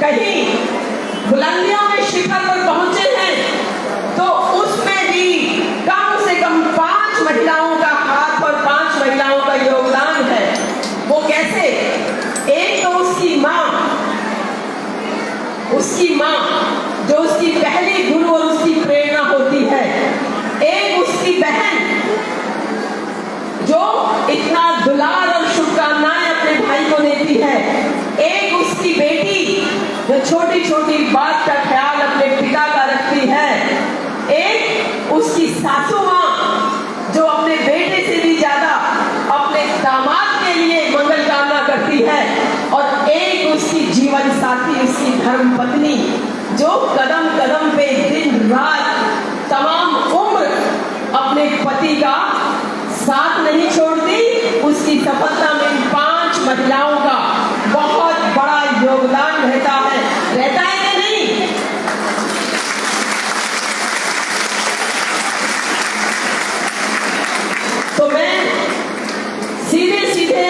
कहीं बुलंदियों में शिखर पर पहुंचे हैं, तो उसमें भी कम से कम 5 महिलाओं का हाथ और 5 महिलाओं का योगदान है। वो कैसे? एक तो उसकी माँ जो उसकी पहली गुरु और उसकी प्रेरणा होती है, एक उसकी बहन जो इतना दुलार और शुभकामनाएं अपने भाई को देती है, एक उसकी बेटी जो छोटी छोटी बात का ख्याल अपने पिता का रखती है, एक उसकी सासू माँ जो अपने बेटे से भी ज्यादा अपने दामाद के लिए मंगल कामना करती है, और एक उसकी जीवन साथी, उसकी धर्म पत्नी जो कदम कदम पे दिन रात तमाम उम्र अपने पति का साथ नहीं छोड़ती। उसकी सफलता में 5 महिलाओं का बहुत बड़ा योगदान रहता है कि नहीं? तो मैं सीधे सीधे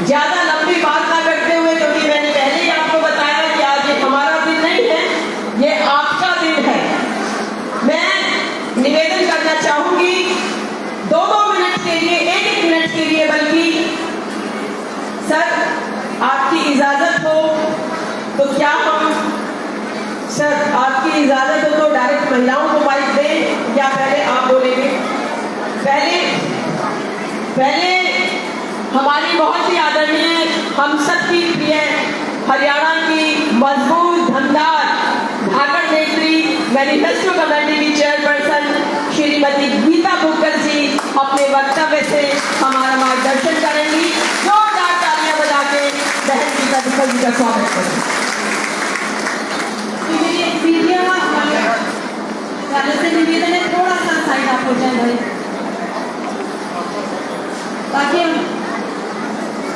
ज्यादा लंबी बात ना करते हुए, क्योंकि मैंने पहले ही आपको बताया कि आज ये हमारा दिन नहीं है, ये आपका दिन है, मैं निवेदन करना चाहूंगी 2-2 मिनट के लिए, 1-1 मिनट के लिए, बल्कि सर आपकी इजाजत हो तो क्या हम, सर आपकी इजाजत हो तो डायरेक्ट महिलाओं को माइक दें या पहले आप बोलेंगे? पहले हमारी बहुत ही आदरणीय, हम सबकी प्रिय, हरियाणा की मजबूत धमदार भाकड़ नेत्री, मैनिफेस्टो कमेटी की चेयरपर्सन श्रीमती गीता भुक्कल जी अपने वक्तव्य से हमारा मार्गदर्शन करेंगी। जोरदार तालियां बजा के बहन गीता भुक्कल जी का स्वागत करें। से निवेदन है, थोड़ा सा साइड आप हो जाए भाई, ताकि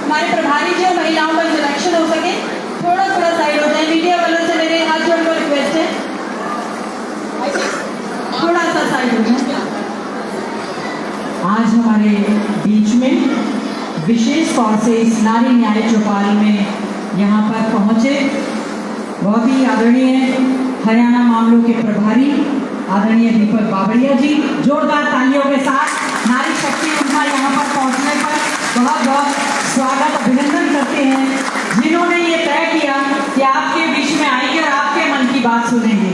हमारे प्रभारी जो महिलाओं का इंट्रोडक्शन हो सके। थोड़ा साइड हो जाए। मीडिया वालों से मेरे हाथ जोड़कर रिक्वेस्ट है, थोड़ा सा साइड हो जाए। आज हमारे बीच में विशेष तौर से इस नारी न्याय चौपाल में यहाँ पर पहुँचे बहुत ही आदरणीय हरियाणा मामलों के प्रभारी आदरणीय दीपक बाबरिया जी, जोरदार तालियों के साथ नारी शक्ति उनका यहाँ पर पहुँचने पर बहुत बहुत स्वागत अभिनंदन करते हैं, जिन्होंने ये तय किया कि आपके बीच में आएंगे और आपके मन की बात सुनेंगे,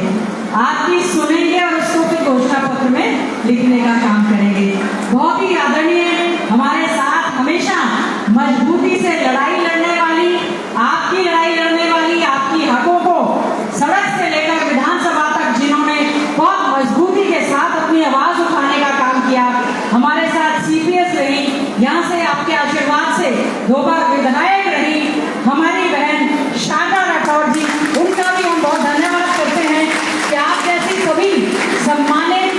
आपकी सुनेंगे और उसको फिर घोषणा पत्र में लिखने का काम करेंगे। बहुत ही आदरणीय हमारे साथ हमेशा मजबूती से लड़ाई लड़ने वाली, आपकी लड़ाई लड़ने वाली, आपकी हकों को सड़क से लेकर विधानसभा तक जिन्होंने बहुत मजबूती के साथ अपनी आवाज उठाने का काम किया, हमारे साथ सीपीएस रही, यहाँ से आपके आशीर्वाद से 2 बार विधायक रही हमारी बहन शारदा राठौर जी, उनका भी हम बहुत धन्यवाद करते हैं कि आप जैसी सभी सम्मानित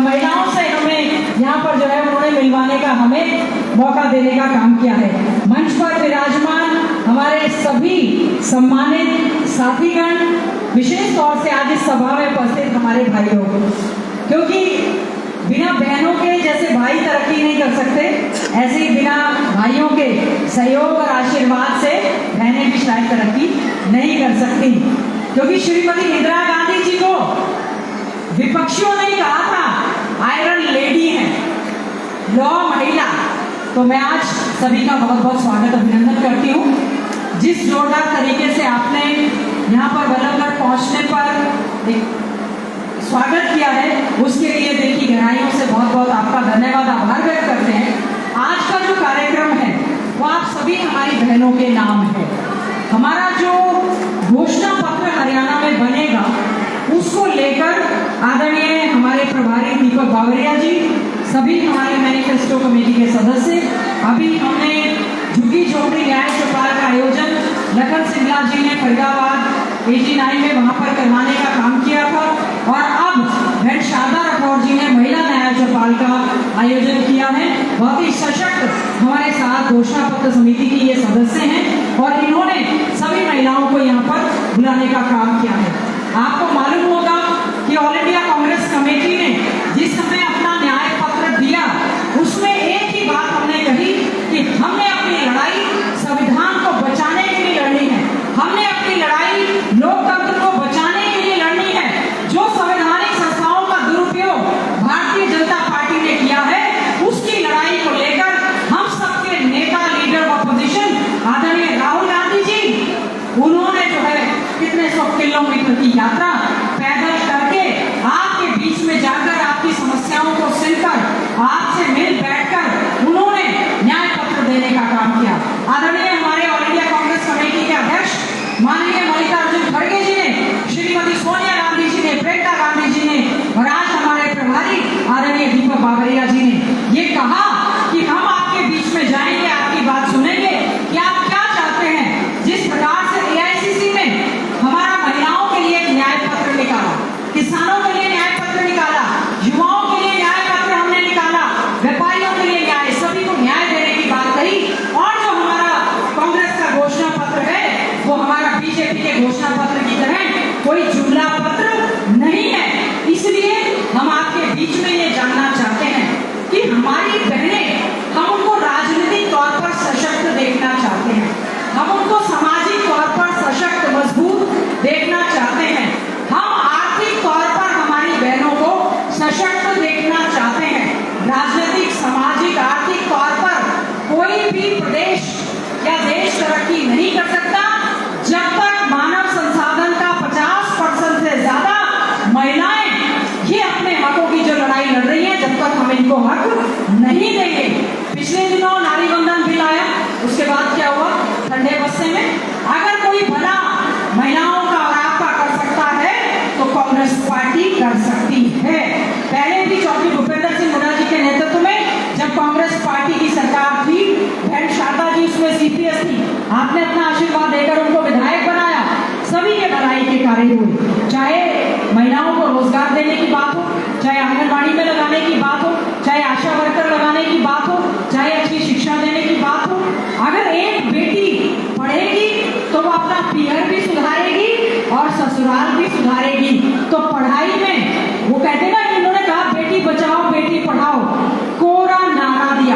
महिलाओं से हमें यहाँ पर जो है उन्होंने मिलवाने का, हमें मौका देने का काम किया है। मंच पर विराजमान हमारे सभी सम्मानित साथीगण, विशेष तौर से आज इस सभा में उपस्थित हमारे भाई लोग, क्योंकि बिना बहनों के जैसे भाई तरक्की नहीं कर सकते, ऐसे ही बिना भाइयों के सहयोग और आशीर्वाद से बहनें भी शायद तरक्की नहीं कर सकती, क्योंकि श्रीमती इंदिरा गांधी जी को विपक्षियों ने कहा था आयरन लेडी है, लौ महिला। तो मैं आज सभी का बहुत बहुत स्वागत अभिनंदन करती हूँ। जिस जोरदार तरीके से आपने यहाँ पर बल्लभगढ़ पहुँचने पर स्वागत किया है, उसके लिए देखिए गहराइयों से बहुत बहुत आपका धन्यवाद, आभार व्यक्त करते हैं। आज का जो कार्यक्रम है वो आप सभी हमारी बहनों के नाम है। हमारा जो घोषणा पत्र हरियाणा में बनेगा उसको लेकर आदरणीय हमारे प्रभारी दीपक बाबरिया जी, सभी हमारे मैनिफेस्टो कमेटी के सदस्य, अभी हमने झुग्गी झोपड़ी न्याय चौपाल का आयोजन लखन सिंगला जी ने फरीदाबाद 89 में वहां पर करवाने का काम किया था, और अब बहन शारदा राठौर जी ने महिला न्याय चौपाल का आयोजन किया है। बहुत ही सशक्त हमारे साथ घोषणा पत्र समिति की ये सदस्य हैं और इन्होंने सभी महिलाओं को यहाँ पर बुलाने का काम किया है। आपको मालूम होगा कि ऑल इंडिया कांग्रेस कमेटी ने जिस समय अपना न्याय पत्र दिया उसमें एक ही बात हमने कही कि हमने अपनी लड़ाई संविधान को बचाने के लिए लड़नी है, हमने अपनी लड़ाई इतने 100 किलोमीटर की यात्रा पैदल करके आपके बीच में जाकर आपकी समस्याओं को सुनकर आपसे मिल बैठकर उन्होंने न्याय पत्र देने का काम किया। आदरणीय हमारे ऑल इंडिया कांग्रेस कमेटी के अध्यक्ष माननीय मल्लिकार्जुन खड़गे जी ने, श्रीमती सोनिया गांधी जी ने, प्रियंका गांधी जी ने और आज हमारे प्रभारी आदरणीय दीपक बाबरिया जी ने ये कहा कि हम आपके बीच में जाएंगे, आपकी बात सुनेंगे कि आप क्या चाहते हैं। जिस प्रकार से AICC में हमारा महिलाओं के लिए एक न्याय पत्र निकाला, किसानों के लिए न्याय पत्र निकाला, युवाओं के लिए न्याय पत्र हमने निकाला, व्यापारियों के लिए न्याय, सभी को न्याय देने की बात कही। और जो हमारा कांग्रेस का घोषणा पत्र है वो हमारा बीजेपी के घोषणा पत्र की तरह कोई जुमला पत्र नहीं है। इसलिए हम आपके बीच में ये जानना चाहते हैं कि हमारी बहनें, हम उनको राजनीतिक तौर पर सशक्त देखना चाहते हैं, हम उनको सामाजिक तौर पर सशक्त मजबूत देखना चाहते हैं, हम आर्थिक तौर पर हमारी बहनों को सशक्त देखना चाहते हैं। राजनीतिक, सामाजिक, आर्थिक तौर पर कोई भी प्रदेश या देश तरक्की नहीं कर सकता जब तक मानव संसाधन का 50% से ज्यादा महिलाएं ये अपने हकों की जो लड़ाई लड़ रही है, जब तक हम इनको हक नहीं देंगे। पिछले दिनों नारी बंधन बिल आया, उसके बाद क्या हुआ, ठंडे बस्ते में अगर कोई भला महिलाओं का और आपका कर सकता है तो कांग्रेस पार्टी कर सकती है। पहले भी चौधरी भूपेंद्र सिंह हुड्डा जी के नेतृत्व में जब कांग्रेस पार्टी की सरकार थी, बहन शारदा जी उसमें CPS थी, आपने अपना आशीर्वाद देकर उनको विधायक बनाया, सभी के भलाई के कार्य हुए। चाहे महिलाओं को रोजगार देने की बात हो, चाहे आंगनबाड़ी में लगाने की बात हो, चाहे आशा वर्कर लगाने की बात हो, चाहे अच्छी शिक्षा देने की बात हो। अगर एक बेटी पढ़ेगी तो वो अपना पीहर भी सुधारेगी और ससुराल भी सुधारेगी। तो पढ़ाई में वो कहते ना, इन्होंने कहा बेटी बचाओ बेटी पढ़ाओ, कोरा नारा दिया।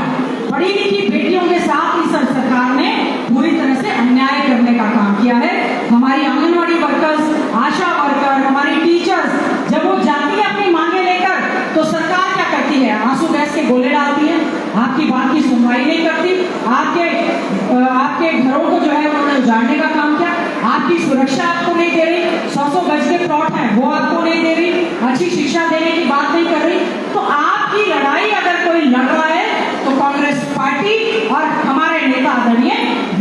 पढ़ी लिखी बेटियों के साथ इस सरकार ने पूरी तरह से अन्याय करने का काम किया है। हमारी आंगनबाड़ी वर्कर्स, आशा वर्कर, हमारी टीचर्स जब वो जाती है अपनी मांगे लेकर तो सरकार क्या करती है, आंसू गैस के गोले डालती है, आपकी बात की सुनवाई नहीं करती, आपके घरों को जो है उन्होंने उजाड़ने का काम किया, आपकी सुरक्षा आपको नहीं दे रही, 100 गज के प्लॉट है वो आपको नहीं दे रही, अच्छी शिक्षा देने की बात नहीं कर रही। तो आपकी लड़ाई अगर कोई लड़ रहा है तो कांग्रेस पार्टी और हमारे नेता आदरणीय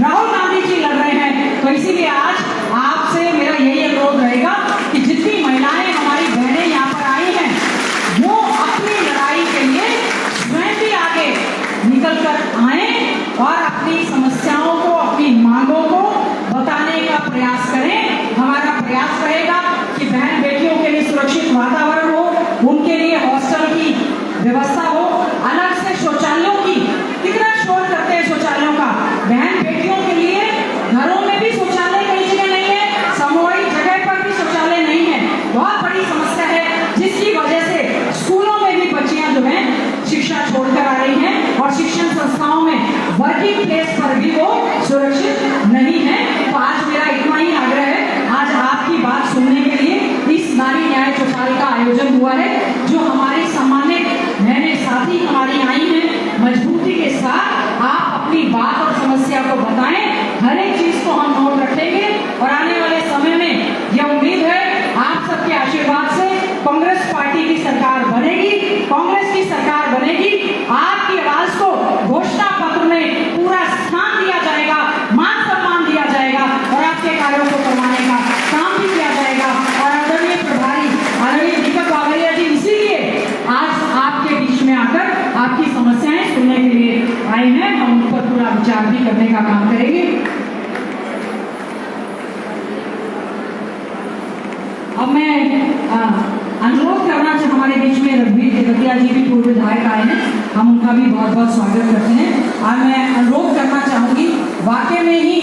राहुल गांधी जी लड़ रहे हैं। तो इसीलिए आज आपसे मेरा यही अनुरोध रहेगा कि जितनी महिलाएं हमारी बहनें यहाँ पर आई हैं वो अपनी लड़ाई के लिए स्वयं भी आगे निकल कर आए और अपनी समस्याओं को, अपनी मांगों को बताने का प्रयास करें। हमारा प्रयास रहेगा कि बहन बेटियों के लिए सुरक्षित वातावरण हो, उनके लिए हॉस्टल की व्यवस्था हो, अलग से शौचालयों की, कितना शोर करते हैं शौचालयों का, बहन बेटियों के लिए घरों में भी शौचालय कई जगह नहीं है, सामूहिक जगह पर भी शौचालय नहीं है, बहुत बड़ी समस्या है, जिसकी वजह से स्कूलों में भी बच्चियां जो है शिक्षा छोड़कर आ रही हैं और शिक्षण संस्थाओं में, वर्किंग प्लेस पर भी वो सुरक्षित नहीं है। तो आज मेरा इतना ही आग्रह है, आज आपकी बात सुनने के लिए इस नारी न्याय चौपाल का आयोजन हुआ है। जो हमारी सम्मानित बहनें साथी हमारी आई हैं, मजबूती के साथ आप अपनी बात और समस्या को बताएं, हर एक चीज को हम नोट रखेंगे और आने वाले समय में यह उम्मीद है आप सबके आशीर्वाद से कांग्रेस पार्टी की सरकार बनेगी, कांग्रेस की सरकार बनेगी। आपकी आवाज को घोषणा पत्र में पूरा स्थान दिया जाएगा, मान सम्मान दिया जाएगा और आपके कार्यों को करवाने का काम भी किया जाएगा। और आदरणीय प्रभारी आदरणीय दीपक बाबरिया जी इसीलिए आज आपके बीच में आकर आपकी समस्याएं सुनने के लिए आए हैं, हम उन पर पूरा विचार भी करने का काम करेंगे। अब मैं अनुरोध करना चाहूँ, हमारे बीच में रघुवीर केवटिया जी भी पूर्व विधायक आए हैं, हम उनका भी बहुत बहुत स्वागत करते हैं। और मैं अनुरोध करना चाहूंगी, वाकई में ही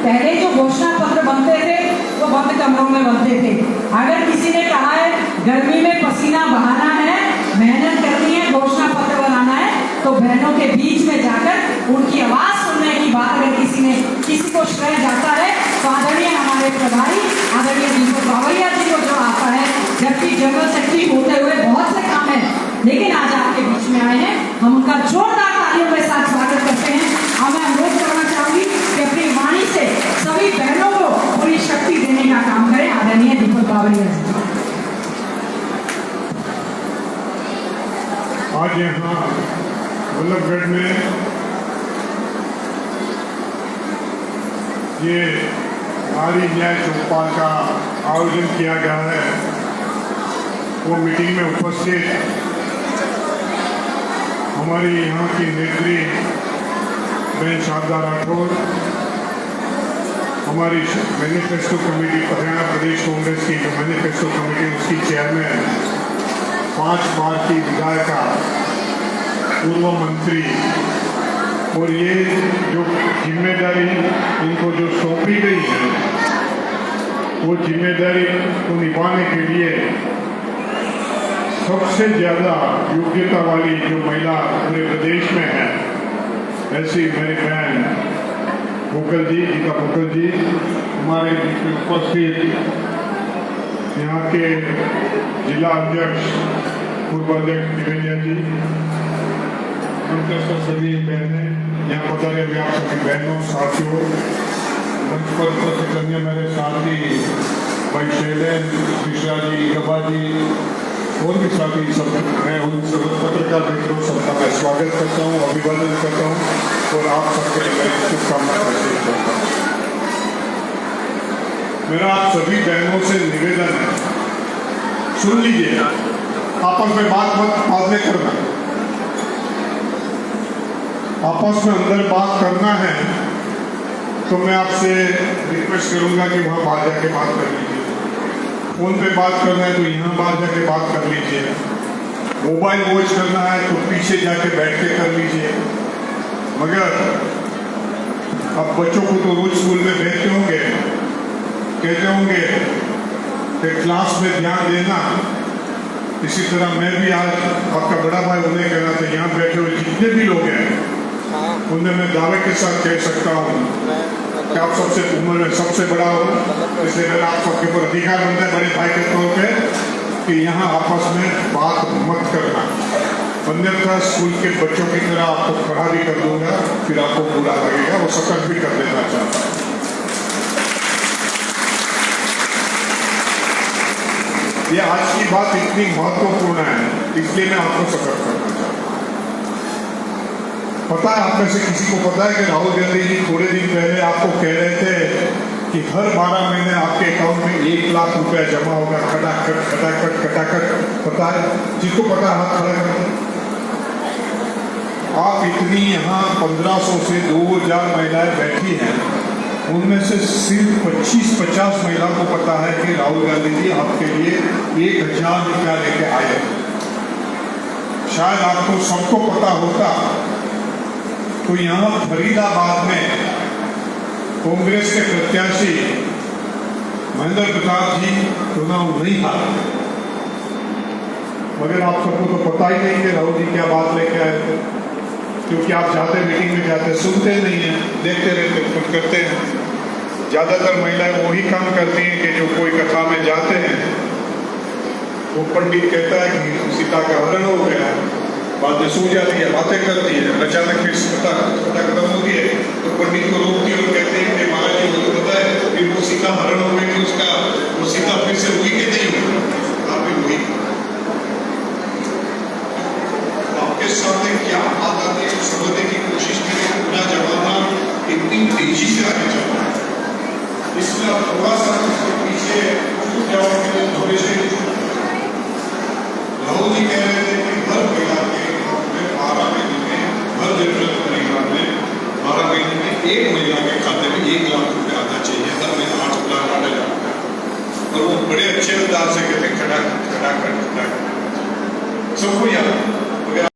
पहले जो घोषणा पत्र बनते थे वो बंद कमरों में बनते थे। अगर किसी ने कहा है गर्मी में पसीना बहाना है, मेहनत करनी है, घोषणा पत्र बनाना है, तो बहनों के बीच में जाकर उनकी आवाज सुनने की बात अगर किसी को श्रेय जाता है तो आदरणीय हमारे प्रभारी आदरणीय दीपक बाबरिया जी को जो आता है, जबकि जनरल सेक्रेटरी होते हुए बहुत से काम है, लेकिन आज आपके बीच में आए हैं, हम उनका जोरदार तालियों के साथ स्वागत करते हैं। और मैं अनुरोध करना चाहूंगी कि अपनी वाणी से सभी बहनों को पूरी शक्ति देने का काम करें। बल्लभगढ़ में ये नारी न्याय चौपाल का आयोजन किया गया है। वो मीटिंग में उपस्थित हमारी यहाँ की नेत्री बहन शारदा राठौर, हमारी मैनिफेस्टो कमेटी हरियाणा प्रदेश कांग्रेस की जो मैनिफेस्टो कमेटी उसकी चेयरमैन, 5 बार की विधायिका, पूर्व मंत्री, और ये जो जिम्मेदारी इनको जो सौंपी गई है वो जिम्मेदारी को निभाने के लिए सबसे ज़्यादा योग्यता वाली जो महिला पूरे प्रदेश में है, ऐसी मेरी बहन भूकल जी, गीता भूकल जी, हमारे उपस्थित यहाँ के जिला अध्यक्ष पूर्व अध्यक्ष दिवेंद्र जी, सभी बहनें यहाँ पधारे हुए आप सभी बहनों साथियों, मंच पर उपस्थित अन्य मेरे साथी भाई शैलेन मिश्रा जी, गबा जी और भी साथी सब, मैं उन सब पत्रकार मित्रों सबका मैं स्वागत करता हूँ, अभिवादन करता हूँ और आप सबके लिए मेरी शुभकामनाएं प्रेषित करता हूँ। मेरा आप सभी बहनों से निवेदन है, सुन लीजिए, आपस में बात में करना, आपस में अंदर बात करना है तो मैं आपसे रिक्वेस्ट करूंगा कि वहाँ बाहर जाके बात कर लीजिए। फोन पे बात करना है तो यहाँ बाहर जाके बात कर लीजिए। मोबाइल वॉच करना है तो पीछे जाके बैठ के कर लीजिए। मगर अब बच्चों को तो रोज स्कूल में भेजते होंगे, कहते होंगे कि क्लास में ध्यान देना। इसी तरह मैं भी आज आपका बड़ा भाई उन्हें कहना था, यहाँ बैठे हुए जितने भी लोग हैं उन्हें मैं दावे के साथ कह सकता हूँ कि आप सबसे उम्र में सबसे बड़ा हो, इसलिए मेरा आप सबके ऊपर अधिकार बनता है बड़े भाई के तौर पे कि यहाँ आपस में बात मत करना, अन्यथा स्कूल के बच्चों की तरह आपको खड़ा भी कर दूंगा, फिर आपको बुरा लगेगा, वो सतर्क भी कर देना चाहता हूँ। ये आज की बात इतनी महत्वपूर्ण है इसलिए मैं आपको सतर्क करना चाहता हूँ। पता है, आप में से किसी को पता है कि राहुल गांधी जी थोड़े दिन पहले आपको कह रहे थे कि हर 12 महीने आपके अकाउंट में 1 लाख रुपया जमा होगा, खटाखट खटाखट खटाखट। पता है, जिसको पता है हाथ खड़ा करके। आप इतनी यहाँ 1500 से 2000 महिलाएं बैठी हैं, उनमें से सिर्फ 25-50 महिलाओं को पता है कि राहुल गांधी जी आपके लिए 1000 रुपया लेके आए। शायद आपको सबको पता होता तो यहाँ फरीदाबाद में कांग्रेस के प्रत्याशी महेंद्र प्रताप जी चुनाव नहीं हारे, मगर आप सबको तो पता ही नहीं कि राहुल जी क्या बात लेके आए थे, क्योंकि आप जाते मीटिंग में जाते सुनते नहीं हैं, देखते रहते, खुद करते हैं। ज्यादातर महिलाएं वही काम करती हैं कि जो कोई कथा में जाते हैं, वो पंडित कहता है कि सीता का हरण हो गया, बातें सो जाती है, बातें करती है, अचानक फिर कथा खत्म होती है तो पंडित को रोकती है और कहते हैं कि महाराज जी मुझे पता है फिर वो सीता हरण हो गई, उसका वो सीता फिर से हुई कि नहीं हुई? आप भी हुई। आपके सामने क्या बात आती है समझने की कोशिश करें। पूरा जमाना इतनी तेजी से आगे चल रहा है, इसमें आप थोड़ा सा इसके पीछे छूट जाओगे थोड़े से। राहुल जी कह रहे थे कि हर महिला के 12 महीने में, हर जरूरत परिवार में 12 महीने में एक महिला के खाते में 1 लाख रुपए आना चाहिए, हर महीने 8 लाख डाले जाते हैं। और वो बड़े अच्छे अंदाज से कहते खड़ा खड़ा कर सबको याद